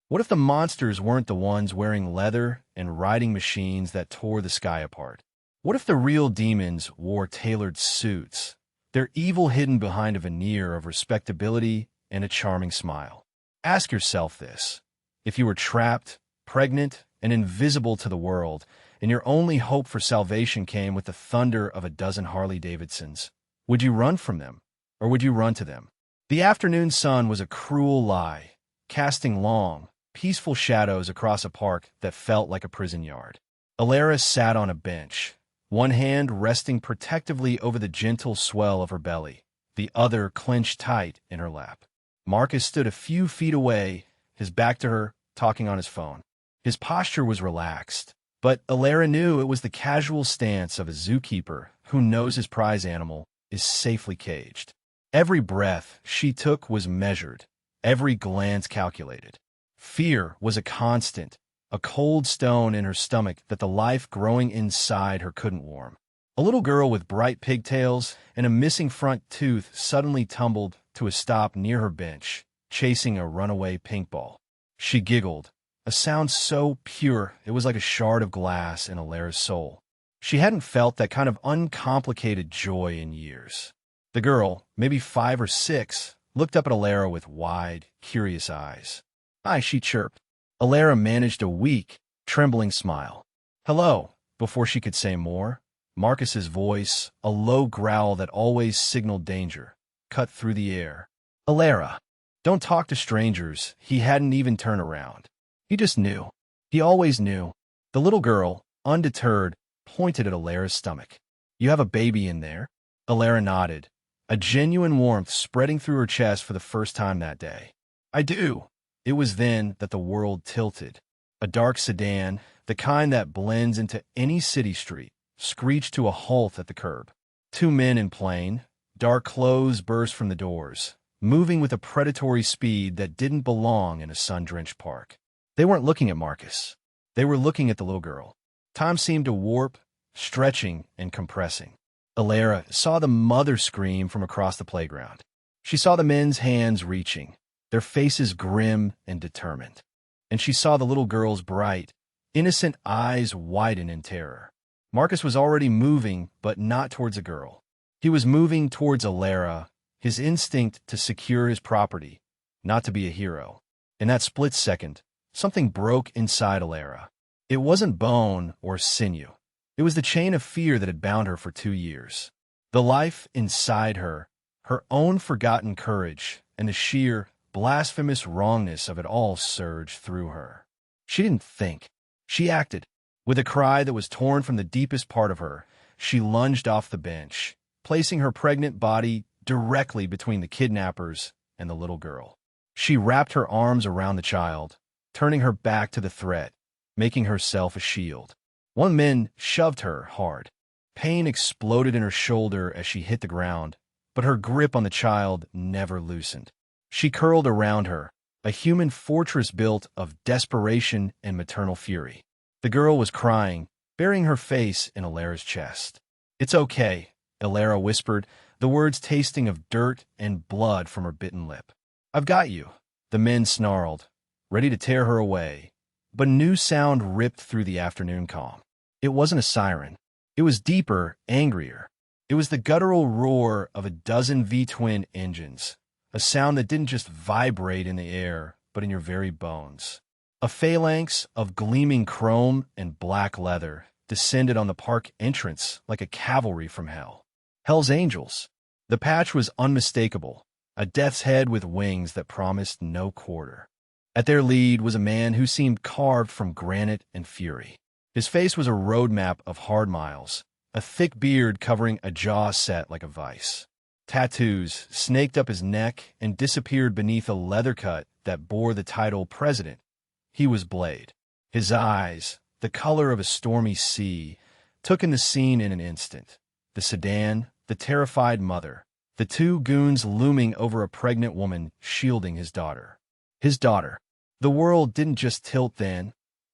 What if the monsters weren't the ones wearing leather and riding machines that tore the sky apart? What if the real demons wore tailored suits, their evil hidden behind a veneer of respectability and a charming smile? Ask yourself this. If you were trapped, pregnant, and invisible to the world, and your only hope for salvation came with the thunder of a dozen Harley-Davidsons, would you run from them, or would you run to them? The afternoon sun was a cruel lie, casting long, peaceful shadows across a park that felt like a prison yard. Elara sat on a bench, one hand resting protectively over the gentle swell of her belly, the other clenched tight in her lap. Marcus stood a few feet away, his back to her, talking on his phone. His posture was relaxed, but Elara knew it was the casual stance of a zookeeper who knows his prize animal is safely caged. Every breath she took was measured, every glance calculated. Fear was a constant, a cold stone in her stomach that the life growing inside her couldn't warm. A little girl with bright pigtails and a missing front tooth suddenly tumbled to a stop near her bench, chasing a runaway pink ball. She giggled, a sound so pure it was like a shard of glass in Elara's soul. She hadn't felt that kind of uncomplicated joy in years. The girl, maybe 5 or 6, looked up at Elara with wide, curious eyes. "Hi," she chirped. Elara managed a weak, trembling smile. "Hello," before she could say more. Marcus's voice, a low growl that always signaled danger, cut through the air. "Elara, don't talk to strangers." He hadn't even turned around. He just knew. He always knew. The little girl, undeterred, pointed at Elara's stomach. "You have a baby in there?" Elara nodded, a genuine warmth spreading through her chest for the first time that day. "I do." It was then that the world tilted. A dark sedan, the kind that blends into any city street, screeched to a halt at the curb. 2 men in plain, dark clothes burst from the doors, moving with a predatory speed that didn't belong in a sun-drenched park. They weren't looking at Marcus. They were looking at the little girl. Time seemed to warp, stretching and compressing. Elara saw the mother scream from across the playground. She saw the men's hands reaching, their faces grim and determined. And she saw the little girl's bright, innocent eyes widen in terror. Marcus was already moving, but not towards a girl. He was moving towards Elara, his instinct to secure his property, not to be a hero. In that split second, something broke inside Elara. It wasn't bone or sinew. It was the chain of fear that had bound her for 2 years. The life inside her, her own forgotten courage, and the sheer, blasphemous wrongness of it all surged through her. She didn't think. She acted. With a cry that was torn from the deepest part of her, she lunged off the bench, placing her pregnant body directly between the kidnappers and the little girl. She wrapped her arms around the child, turning her back to the threat, making herself a shield. One man shoved her hard. Pain exploded in her shoulder as she hit the ground, but her grip on the child never loosened. She curled around her, a human fortress built of desperation and maternal fury. The girl was crying, burying her face in Elara's chest. "It's okay," Elara whispered, the words tasting of dirt and blood from her bitten lip. "I've got you." The men snarled, ready to tear her away. But a new sound ripped through the afternoon calm. It wasn't a siren. It was deeper, angrier. It was the guttural roar of a dozen V-twin engines, a sound that didn't just vibrate in the air, but in your very bones. A phalanx of gleaming chrome and black leather descended on the park entrance like a cavalry from hell. Hell's Angels. The patch was unmistakable, a death's head with wings that promised no quarter. At their lead was a man who seemed carved from granite and fury. His face was a roadmap of hard miles, a thick beard covering a jaw set like a vice. Tattoos snaked up his neck and disappeared beneath a leather cut that bore the title President. He was Blade. His eyes, the color of a stormy sea, took in the scene in an instant. The sedan, the terrified mother, the 2 goons looming over a pregnant woman shielding his daughter. His daughter. The world didn't just tilt then,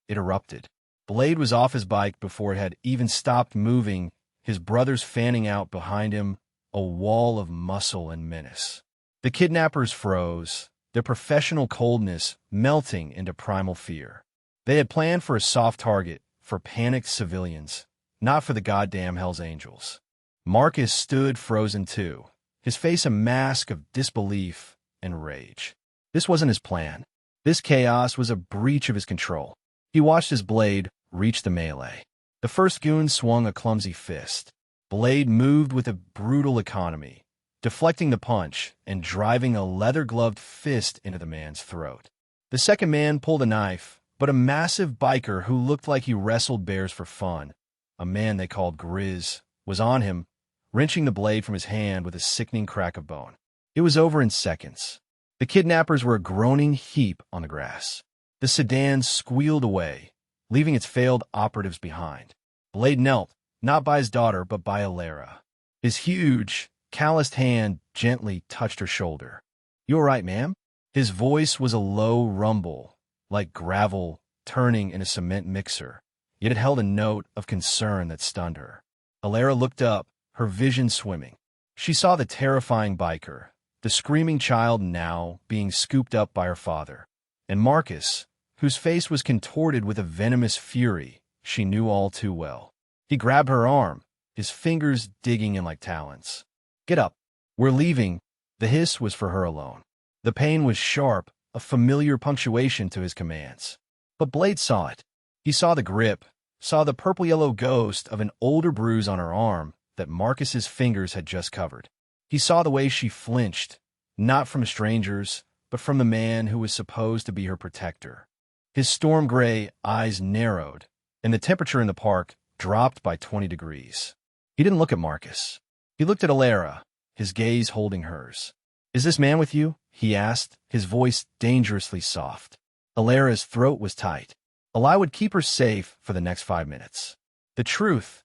it erupted. Blade was off his bike before it had even stopped moving, his brothers fanning out behind him, a wall of muscle and menace. The kidnappers froze, their professional coldness melting into primal fear. They had planned for a soft target, for panicked civilians, not for the goddamn Hell's Angels. Marcus stood frozen too, his face a mask of disbelief and rage. This wasn't his plan. This chaos was a breach of his control. He watched his blade reach the melee. The first goon swung a clumsy fist. Blade moved with a brutal economy, deflecting the punch and driving a leather-gloved fist into the man's throat. The second man pulled a knife, but a massive biker who looked like he wrestled bears for fun, a man they called Grizz, was on him, wrenching the blade from his hand with a sickening crack of bone. It was over in seconds. The kidnappers were a groaning heap on the grass. The sedan squealed away, leaving its failed operatives behind. Blade knelt, not by his daughter, but by Elara. His huge, calloused hand gently touched her shoulder. "You all right, ma'am?" His voice was a low rumble, like gravel turning in a cement mixer, yet it held a note of concern that stunned her. Elara looked up, her vision swimming. She saw the terrifying biker, the screaming child now being scooped up by her father, and Marcus, whose face was contorted with a venomous fury she knew all too well. He grabbed her arm, his fingers digging in like talons. "Get up. We're leaving." The hiss was for her alone. The pain was sharp, a familiar punctuation to his commands. But Blade saw it. He saw the grip, saw the purple-yellow ghost of an older bruise on her arm that Marcus's fingers had just covered. He saw the way she flinched, not from strangers, but from the man who was supposed to be her protector. His storm gray eyes narrowed, and the temperature in the park dropped by 20 degrees. He didn't look at Marcus. He looked at Elara, his gaze holding hers. "Is this man with you?" he asked, his voice dangerously soft. Elara's throat was tight. I would keep her safe for the next 5 minutes. The truth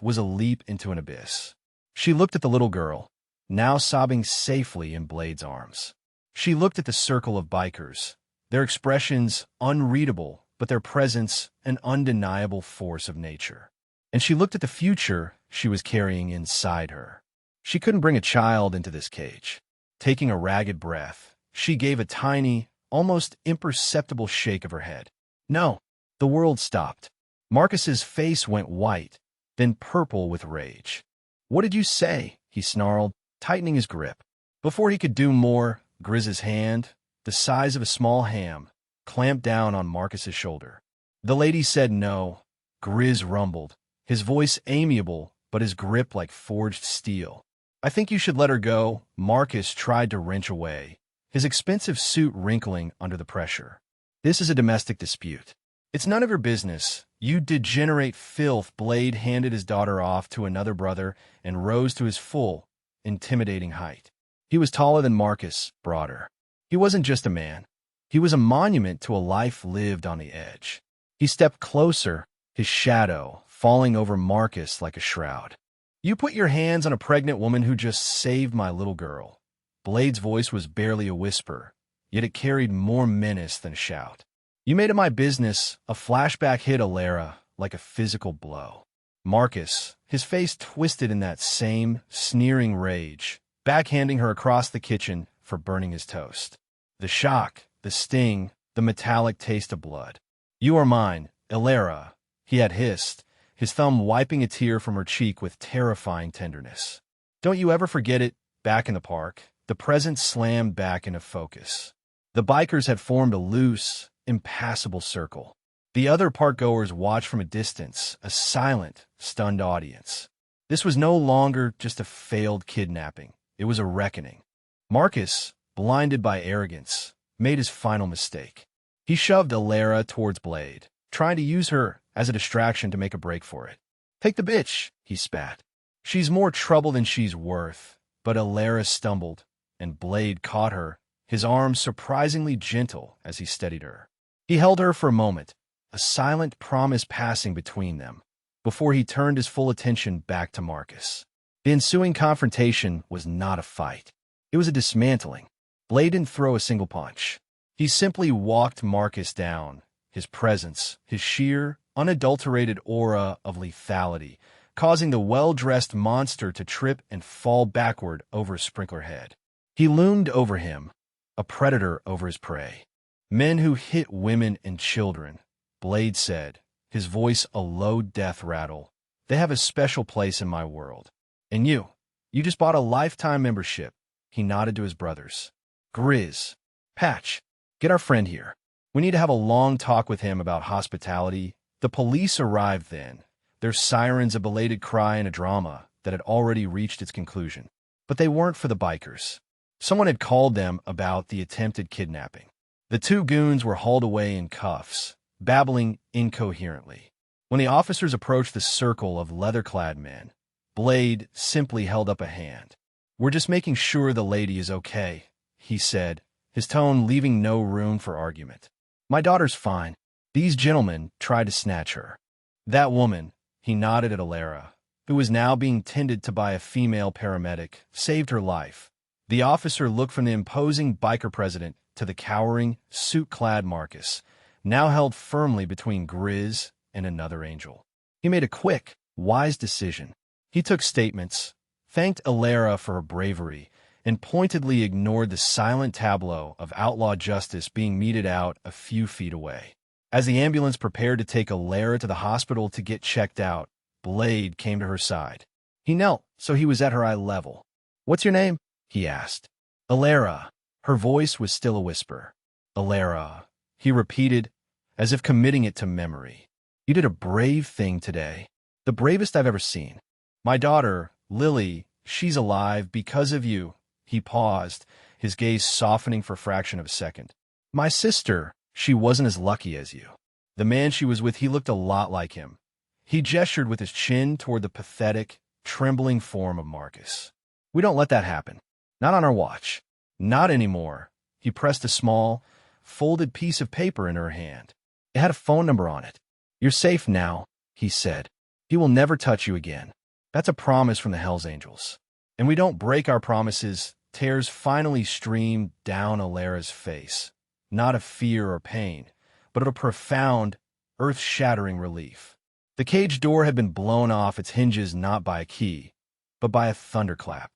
was a leap into an abyss. She looked at the little girl, now sobbing safely in Blade's arms. She looked at the circle of bikers, their expressions unreadable, but their presence an undeniable force of nature. And she looked at the future she was carrying inside her. She couldn't bring a child into this cage. Taking a ragged breath, she gave a tiny, almost imperceptible shake of her head. No, the world stopped. Marcus's face went white, then purple with rage. "What did you say?" he snarled, tightening his grip. Before he could do more, Grizz's hand, the size of a small ham, clamped down on Marcus's shoulder. "The lady said no," Grizz rumbled, his voice amiable, but his grip like forged steel. "I think you should let her go." Marcus tried to wrench away, his expensive suit wrinkling under the pressure. "This is a domestic dispute. It's none of your business. You degenerate filth." Blade handed his daughter off to another brother and rose to his full, intimidating height. He was taller than Marcus, broader. He wasn't just a man. He was a monument to a life lived on the edge. He stepped closer, his shadow falling over Marcus like a shroud. "You put your hands on a pregnant woman who just saved my little girl." Blade's voice was barely a whisper, yet it carried more menace than a shout. "You made it my business." A flashback hit Elara like a physical blow. Marcus, his face twisted in that same sneering rage, backhanding her across the kitchen for burning his toast. The shock, the sting, the metallic taste of blood. "You are mine, Elara," he had hissed, his thumb wiping a tear from her cheek with terrifying tenderness. "Don't you ever forget it." Back in the park, the present slammed back into focus. The bikers had formed a loose, impassable circle. The other parkgoers watched from a distance, a silent, stunned audience. This was no longer just a failed kidnapping. It was a reckoning. Marcus, blinded by arrogance, made his final mistake. He shoved Elara towards Blade, trying to use her as a distraction to make a break for it. "Take the bitch," he spat. "She's more trouble than she's worth." But Elara stumbled, and Blade caught her, his arms surprisingly gentle as he steadied her. He held her for a moment, a silent promise passing between them, before he turned his full attention back to Marcus. The ensuing confrontation was not a fight. It was a dismantling. Blade didn't throw a single punch. He simply walked Marcus down, his presence, his sheer, unadulterated aura of lethality, causing the well-dressed monster to trip and fall backward over a sprinkler head. He loomed over him, a predator over his prey. Men who hit women and children, Blade said, his voice a low death rattle. They have a special place in my world. And you just bought a lifetime membership. He nodded to his brothers. Grizz, Patch, get our friend here. We need to have a long talk with him about hospitality. The police arrived then, their sirens a belated cry in a drama that had already reached its conclusion. But they weren't for the bikers. Someone had called them about the attempted kidnapping. The two goons were hauled away in cuffs, babbling incoherently. When the officers approached the circle of leather-clad men, Blade simply held up a hand. "We're just making sure the lady is okay," he said, his tone leaving no room for argument. "My daughter's fine. These gentlemen tried to snatch her." That woman, he nodded at Elara, who was now being tended to by a female paramedic, saved her life. The officer looked from the imposing biker president to the cowering, suit-clad Marcus, now held firmly between Grizz and another angel. He made a quick, wise decision. He took statements, thanked Elara for her bravery, and pointedly ignored the silent tableau of outlaw justice being meted out a few feet away. As the ambulance prepared to take Elara to the hospital to get checked out, Blade came to her side. He knelt so he was at her eye level. "What's your name?" he asked. "Elara." Her voice was still a whisper. "Elara," he repeated, as if committing it to memory. "You did a brave thing today. The bravest I've ever seen. My daughter, Lily, she's alive because of you." He paused, his gaze softening for a fraction of a second. "My sister, she wasn't as lucky as you." The man she was with, he looked a lot like him. He gestured with his chin toward the pathetic, trembling form of Marcus. "We don't let that happen. Not on our watch. Not anymore." He pressed a small, folded piece of paper in her hand. It had a phone number on it. "You're safe now," he said. "He will never touch you again. That's a promise from the Hells Angels. And we don't break our promises." Tears finally streamed down Elara's face, not of fear or pain, but of a profound, earth-shattering relief. The cage door had been blown off its hinges not by a key, but by a thunderclap.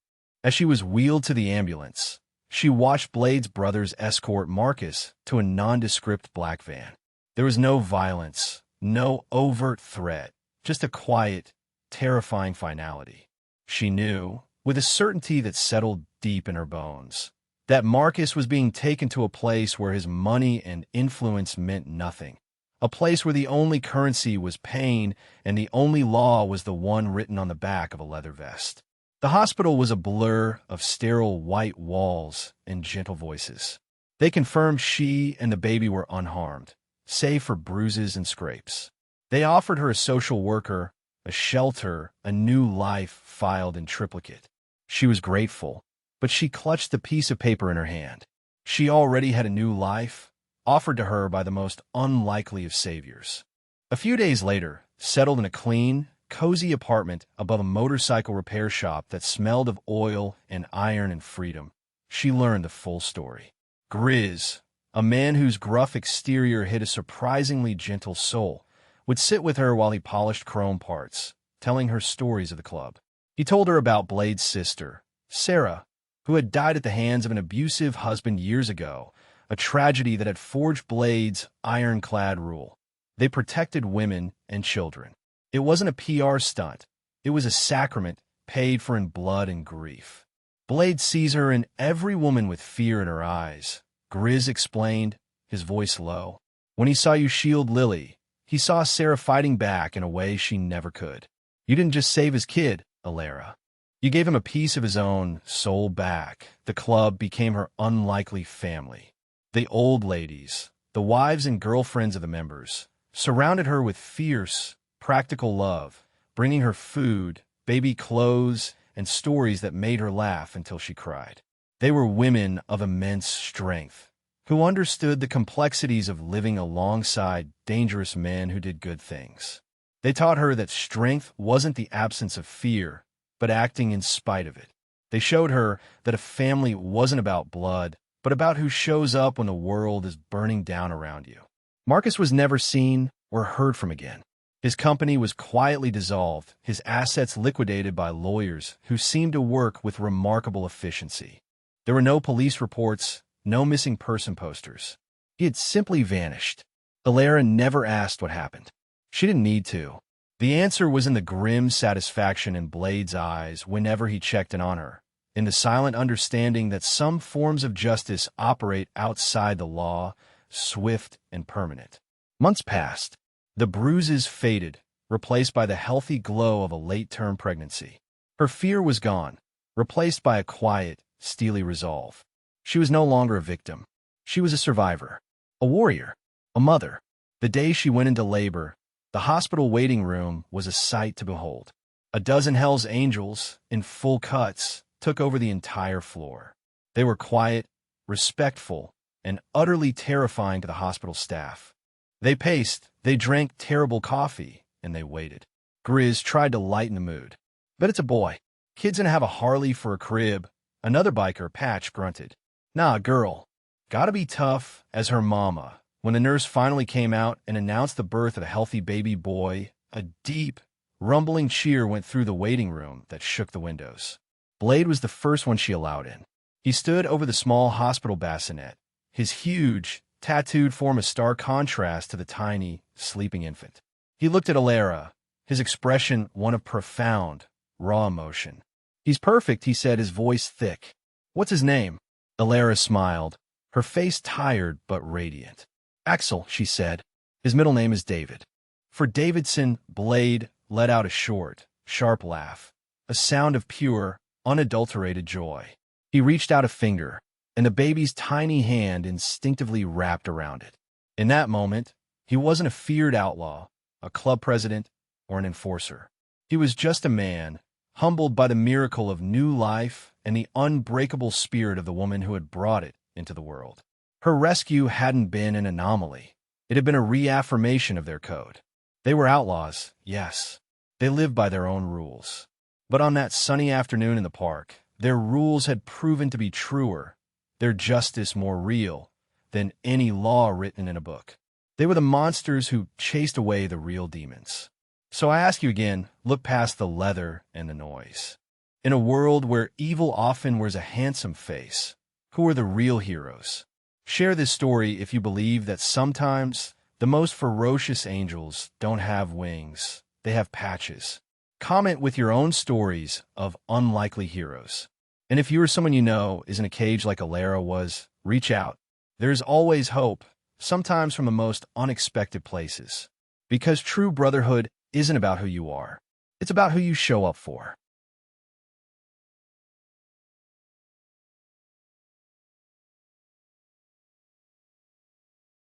As she was wheeled to the ambulance, she watched Blade's brothers escort Marcus to a nondescript black van. There was no violence, no overt threat, just a quiet, terrifying finality. She knew, with a certainty that settled deep in her bones, that Marcus was being taken to a place where his money and influence meant nothing, a place where the only currency was pain and the only law was the one written on the back of a leather vest. The hospital was a blur of sterile white walls and gentle voices. They confirmed she and the baby were unharmed, save for bruises and scrapes. They offered her a social worker, a shelter, a new life filed in triplicate. She was grateful, but she clutched the piece of paper in her hand. She already had a new life, offered to her by the most unlikely of saviors. A few days later, settled in a clean, cozy apartment above a motorcycle repair shop that smelled of oil and iron and freedom, she learned the full story. Grizz, a man whose gruff exterior hid a surprisingly gentle soul, would sit with her while he polished chrome parts, telling her stories of the club. He told her about Blade's sister, Sarah, who had died at the hands of an abusive husband years ago, a tragedy that had forged Blade's ironclad rule. They protected women and children. It wasn't a PR stunt. It was a sacrament paid for in blood and grief. Blade sees her in every woman with fear in her eyes, Grizz explained, his voice low. When he saw you shield Lily, he saw Sarah fighting back in a way she never could. You didn't just save his kid, Elara. You gave him a piece of his own soul back. The club became her unlikely family. The old ladies, the wives and girlfriends of the members, surrounded her with fierce, practical love, bringing her food, baby clothes, and stories that made her laugh until she cried. They were women of immense strength, who understood the complexities of living alongside dangerous men who did good things. They taught her that strength wasn't the absence of fear, but acting in spite of it. They showed her that a family wasn't about blood, but about who shows up when the world is burning down around you. Marcus was never seen or heard from again. His company was quietly dissolved, his assets liquidated by lawyers who seemed to work with remarkable efficiency. There were no police reports, no missing person posters. He had simply vanished. Elara never asked what happened. She didn't need to. The answer was in the grim satisfaction in Blade's eyes whenever he checked in on her, in the silent understanding that some forms of justice operate outside the law, swift and permanent. Months passed. The bruises faded, replaced by the healthy glow of a late-term pregnancy. Her fear was gone, replaced by a quiet, steely resolve. She was no longer a victim. She was a survivor, a warrior, a mother. The day she went into labor, the hospital waiting room was a sight to behold. A dozen Hell's Angels, in full cuts, took over the entire floor. They were quiet, respectful, and utterly terrifying to the hospital staff. They paced, they drank terrible coffee, and they waited. Grizz tried to lighten the mood. "Bet it's a boy. Kid's gonna have a Harley for a crib." Another biker, Patch, grunted. "Nah, girl. Gotta be tough," as her mama. When the nurse finally came out and announced the birth of a healthy baby boy, a deep, rumbling cheer went through the waiting room that shook the windows. Blade was the first one she allowed in. He stood over the small hospital bassinet, his huge, tattooed form a stark contrast to the tiny, sleeping infant. He looked at Elara, his expression one of profound, raw emotion. "He's perfect," he said, his voice thick. "What's his name?" Elara smiled, her face tired but radiant. "Axel," she said. "His middle name is David." For Davidson, Blade let out a short, sharp laugh, a sound of pure, unadulterated joy. He reached out a finger, and the baby's tiny hand instinctively wrapped around it. In that moment, he wasn't a feared outlaw, a club president, or an enforcer. He was just a man, humbled by the miracle of new life and the unbreakable spirit of the woman who had brought it into the world. Her rescue hadn't been an anomaly. It had been a reaffirmation of their code. They were outlaws, yes. They lived by their own rules. But on that sunny afternoon in the park, their rules had proven to be truer, their justice more real, than any law written in a book. They were the monsters who chased away the real demons. So I ask you again, look past the leather and the noise. In a world where evil often wears a handsome face, who are the real heroes? Share this story if you believe that sometimes the most ferocious angels don't have wings, they have patches. Comment with your own stories of unlikely heroes. And if you or someone you know is in a cage like Elara was, reach out. There's always hope, sometimes from the most unexpected places. Because true brotherhood isn't about who you are. It's about who you show up for.